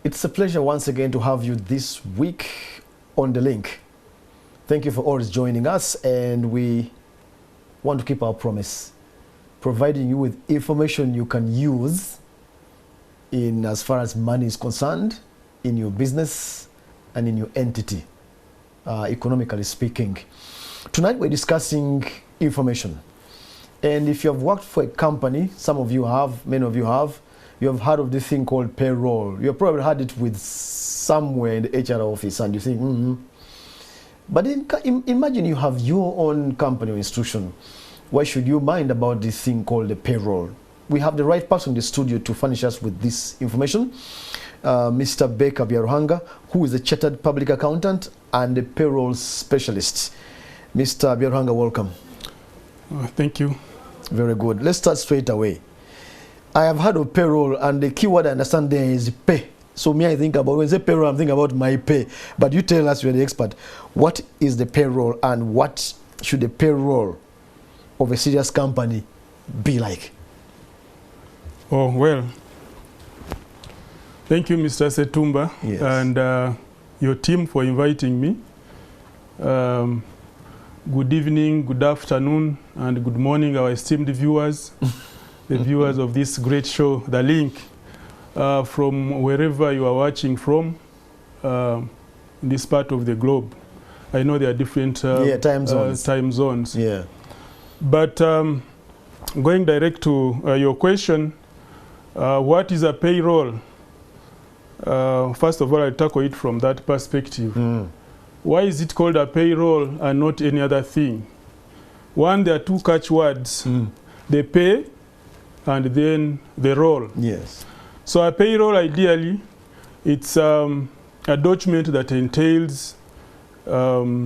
It's a pleasure once again to have you this week on The Link. Thank you for always joining us, and we want to keep our promise, providing you with information you can use in as far as money is concerned, in your business and in your entity, economically speaking. Tonight we're discussing information. And if you have worked for a company, some of you have, many of you have heard of this thing called payroll. You have probably had it with somewhere in the HR office, and you think, But imagine you have your own company or institution. Why should you mind about this thing called the payroll? We have the right person in the studio to furnish us with this information. Mr. Baker Byaruhanga, who is a chartered public accountant and a payroll specialist. Mr. Byaruhanga, welcome. Thank you. Very good. Let's start straight away. I have heard of payroll, and the key word I understand there is pay. So me, I think about, when I say payroll, I'm thinking about my pay. But you tell us, you're the expert. What is the payroll, and what should the payroll of a serious company be like? Oh, well, thank you, Mr. Setumba, yes, and your team for inviting me. Good evening, good afternoon, and good morning, our esteemed viewers, the viewers of this great show, The Link, from wherever you are watching from in this part of the globe. I know there are different time zones. Yeah. But going direct to your question, what is a payroll? First of all, I'll tackle it from that perspective. Why is it called a payroll and not any other thing? One, there are two catchwords. The pay and then the roll. Yes. So a payroll, ideally, it's a document that entails a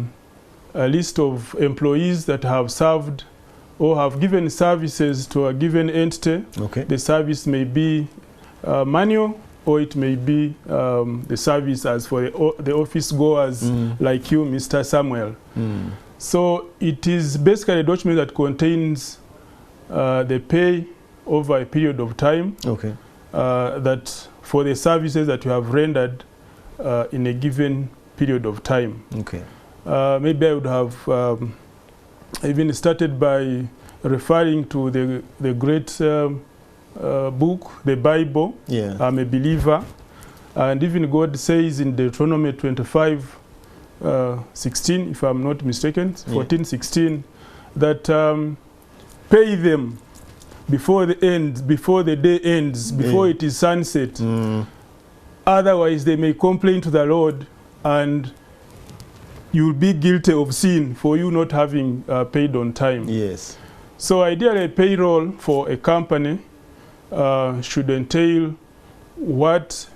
list of employees that have served or have given services to a given entity. Okay. The service may be manual, or it may be the service as for the office goers like you, Mr. Samuel. So it is basically a document that contains the pay over a period of time, okay, that for the services that you have rendered in a given period of time. Okay. Maybe I would have even started by referring to the great book, the Bible. Yeah. I'm a believer, and even God says in Deuteronomy 25, 16, if I'm not mistaken, 14, 16, that pay them before the day ends, before it is sunset. Otherwise, they may complain to the Lord, and you will be guilty of sin for you not having paid on time. Yes. So ideally, a payroll for a company should entail what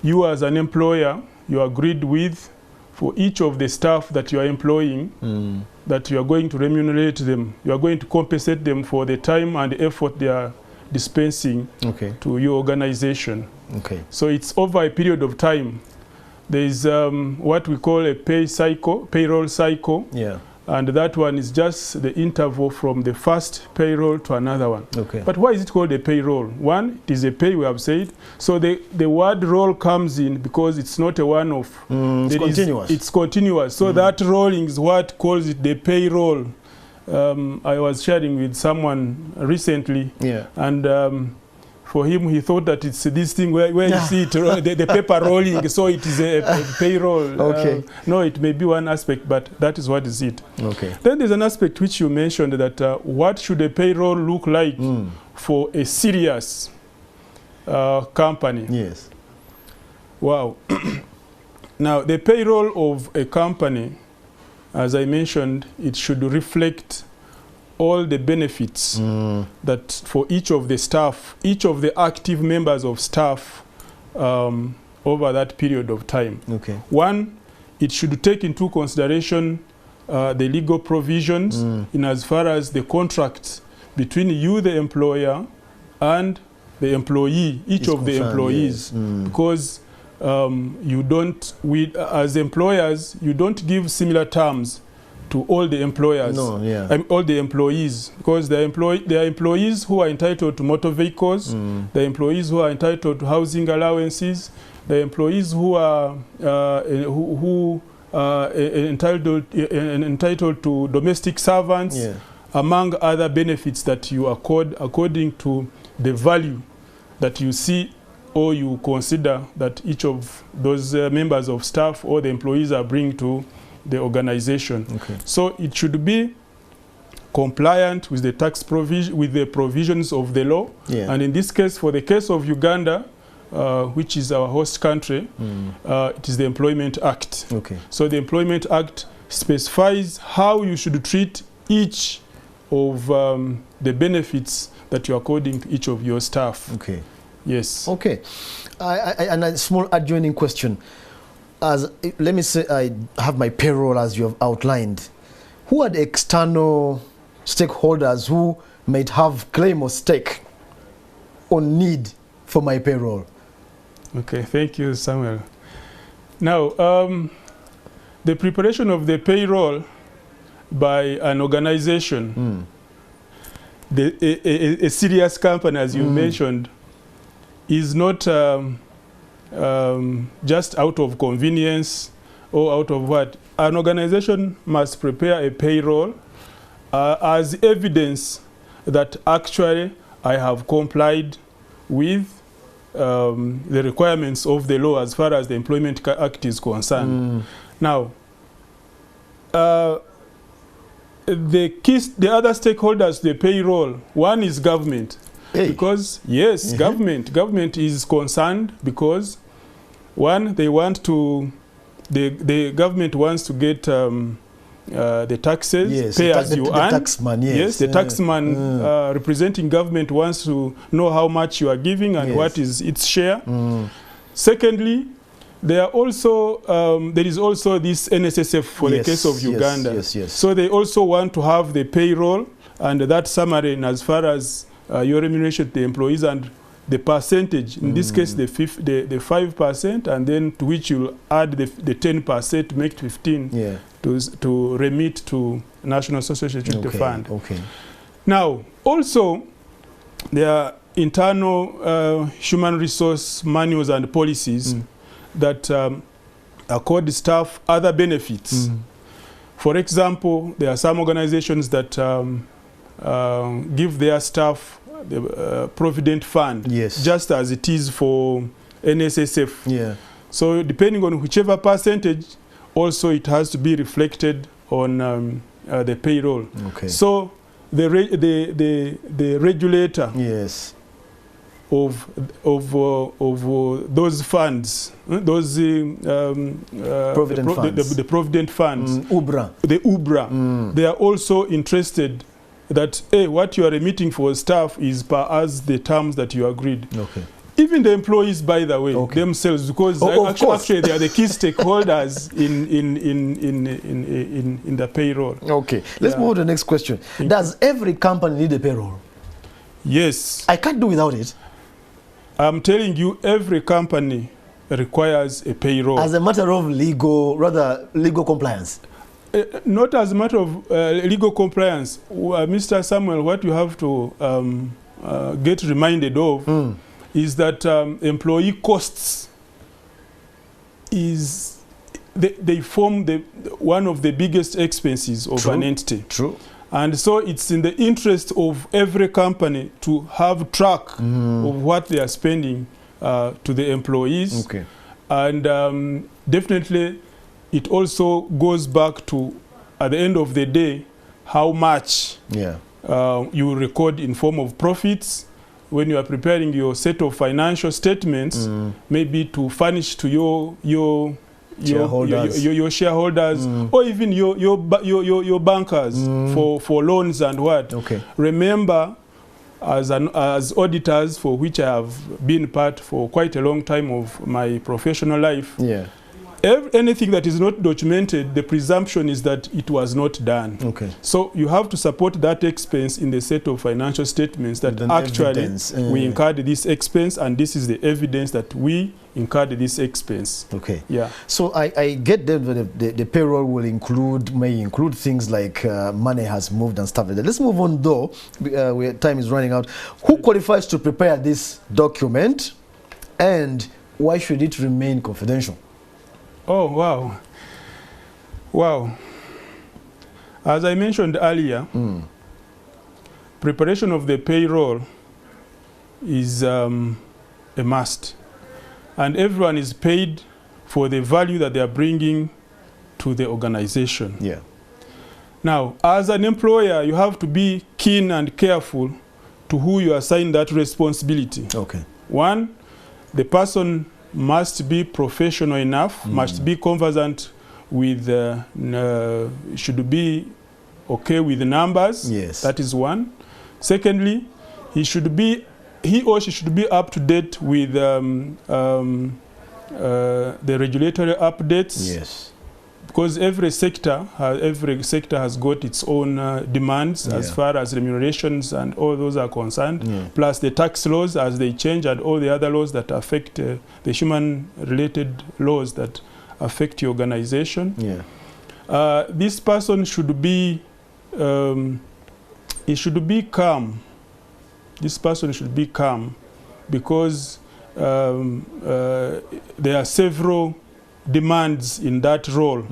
you as an employer, you agreed with for each of the staff that you are employing, that you are going to remunerate them. You are going to compensate them for the time and the effort they are dispensing to your organization. Okay. So it's over a period of time. There is what we call a payroll cycle. Yeah. And that one is just the interval from the first payroll to another one. Okay. But why is it called a payroll? One, it is a pay, we have said. So the word roll comes in because it's not a one-off. It's continuous. It's continuous. So that rolling is what calls it the payroll. I was sharing with someone recently. Yeah. And for him, he thought that it's this thing where you see it, the paper rolling, so it is a payroll. Okay. No, it may be one aspect, but that is what is it. Okay. Then there's an aspect which you mentioned, that what should a payroll look like for a serious company? Yes. Wow. Now, the payroll of a company, as I mentioned, it should reflect all the benefits that for each of the staff, each of the active members of staff over that period of time. Okay. One, it should take into consideration the legal provisions in as far as the contracts between you, the employer, and the employee, each of the employees. Yes. Because you don't, as employers, you don't give similar terms to all the employers, No, yeah. all the employees, because there are employees who are entitled to motor vehicles, the employees who are entitled to housing allowances, the employees who are entitled to domestic servants, Yeah. among other benefits that you accord according to the value that you see or you consider that each of those members of staff or the employees are bringing to the organization. Okay. So it should be compliant with the tax provision, with the provisions of the law. Yeah. And in this case, for the case of Uganda, which is our host country, it is the Employment Act. Okay. So the Employment Act specifies how you should treat each of the benefits that you're according to each of your staff. Okay. Yes. Okay. And a small adjoining question. As let me say, I have my payroll as you have outlined. Who are the external stakeholders who might have claim or stake or need for my payroll? Okay. Okay, thank you, Samuel. Now, the preparation of the payroll by an organization, a serious company, as you mentioned, is not just out of convenience or out of what. An organization must prepare a payroll as evidence that actually I have complied with the requirements of the law as far as the Employment Act is concerned. Now, the other stakeholders, the payroll, one is government. Hey. Because, yes, government is concerned because, one, they want to, the government wants to get the taxes, yes, pay as you earn. The taxman, yes. Yes, the taxman representing government wants to know how much you are giving and what is its share. Secondly, there are also there is also this NSSF for the case of Uganda. Yes. So they also want to have the payroll and that summary in as far as your remuneration to the employees and the percentage. In this case, the 5%, and then to which you'll add the 10% to make 15 to remit to National Social Security Fund. Okay. Now, also, there are internal human resource manuals and policies that accord staff other benefits. For example, there are some organizations that give their staff the Provident Fund, just as it is for NSSF. So depending on whichever percentage, also it has to be reflected on the payroll. So the regulator of those funds, those Provident funds. The Provident funds, UBRA. The UBRA, they are also interested that what you are remitting for staff is per as the terms that you agreed. Even the employees, by the way, themselves, because actually they are the key stakeholders in the payroll. Okay, let's move to the next question. Does every company need a payroll? Yes. I can't do without it. I'm telling you, every company requires a payroll. As a matter of legal compliance? Not as a matter of legal compliance. Mr. Samuel, what you have to get reminded of is that employee costs they form one of the biggest expenses of an entity. And so it's in the interest of every company to have track of what they are spending to the employees. And definitely it also goes back to, at the end of the day, how much you record in form of profits when you are preparing your set of financial statements, maybe to furnish to your shareholders, or even your bankers for loans and what. Remember, as auditors, for which I have been part for quite a long time of my professional life, anything that is not documented, the presumption is that it was not done. Okay. So you have to support that expense in the set of financial statements that actually we incurred this expense, and this is the evidence that we incurred this expense. Okay. Yeah. So I get that the payroll will may include things like money has moved and stuff like that. Let's move on though. Time is running out. Who qualifies to prepare this document, and why should it remain confidential? Oh, wow. Wow. As I mentioned earlier, preparation of the payroll is a must. And everyone is paid for the value that they are bringing to the organization. Yeah. Now, as an employer, you have to be keen and careful to who you assign that responsibility. Okay. One, the person must be professional enough, must be conversant with, should be okay with the numbers. Yes. That is one. Secondly, he or she should be up to date with the regulatory updates. Yes. Because every sector has got its own demands as far as remunerations and all those are concerned, plus the tax laws as they change and all the other laws that affect the human-related laws that affect your organization. Yeah. This person should be, he should be calm. This person should be calm because there are several demands in that role.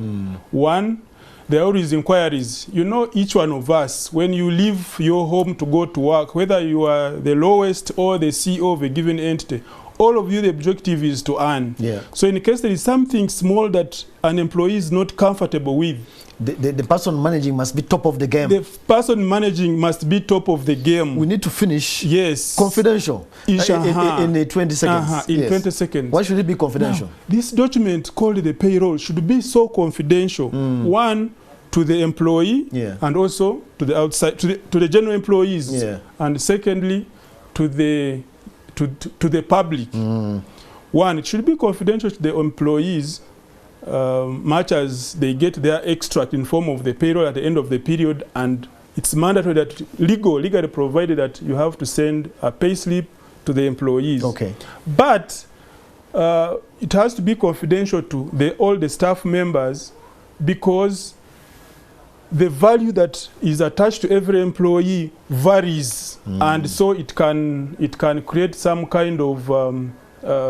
One, there are always inquiries. You know, each one of us, when you leave your home to go to work, whether you are the lowest or the CEO of a given entity, all of you, the objective is to earn. Yeah. So in case there is something small that an employee is not comfortable with, the person managing must be top of the game. the person managing must be top of the game. We need to finish. Yes. Confidential. In 20 seconds. In 20 seconds. Why should it be confidential? Now, this document called the payroll should be so confidential. One, to the employee, and also to the outside, to the general employees, and secondly, to the public. One, it should be confidential to the employees, much as they get their extract in form of the payroll at the end of the period, and it's mandatory that legally provided that you have to send a pay slip to the employees. Okay. But it has to be confidential to all the staff members, because the value that is attached to every employee varies, and so it can create some kind of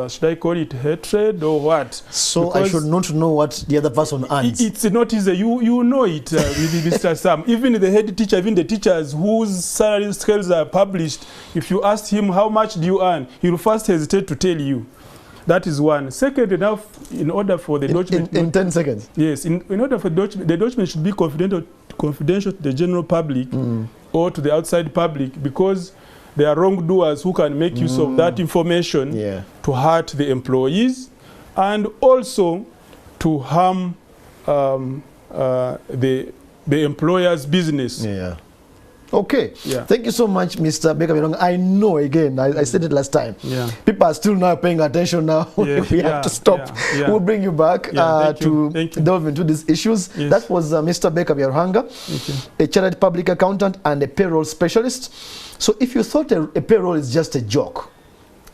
should I call it hatred or what? So because I should not know what the other person earns. It's not easy. You know it with Mr. Sam. Even the head teacher, even the teachers whose salary scales are published, if you ask him how much do you earn, he will first hesitate to tell you. That is one. Second, in order for the document... In 10 seconds. Yes. In order for the document should be confidential to the general public or to the outside public, because there are wrongdoers who can make use of that information to hurt the employees and also to harm the employer's business. Yeah. Okay. Yeah. Thank you so much, Mr. Baker Byaruhanga. I know, again, I said it last time. Yeah. People are still now paying attention now. We have to stop. We'll bring you back to delve into these issues. Yes. That was Mr. Baker Byaruhanga, a chartered public accountant and a payroll specialist. So if you thought a payroll is just a joke,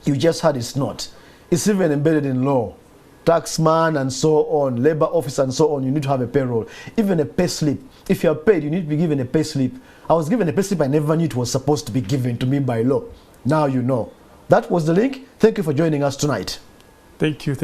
you just heard it's not. It's even embedded in law. Taxman and so on, labor office and so on, you need to have a payroll. Even a pay slip. If you are paid, you need to be given a pay slip. I was given a pay slip I never knew it was supposed to be given to me by law. Now you know. That was the link. Thank you for joining us tonight. Thank you.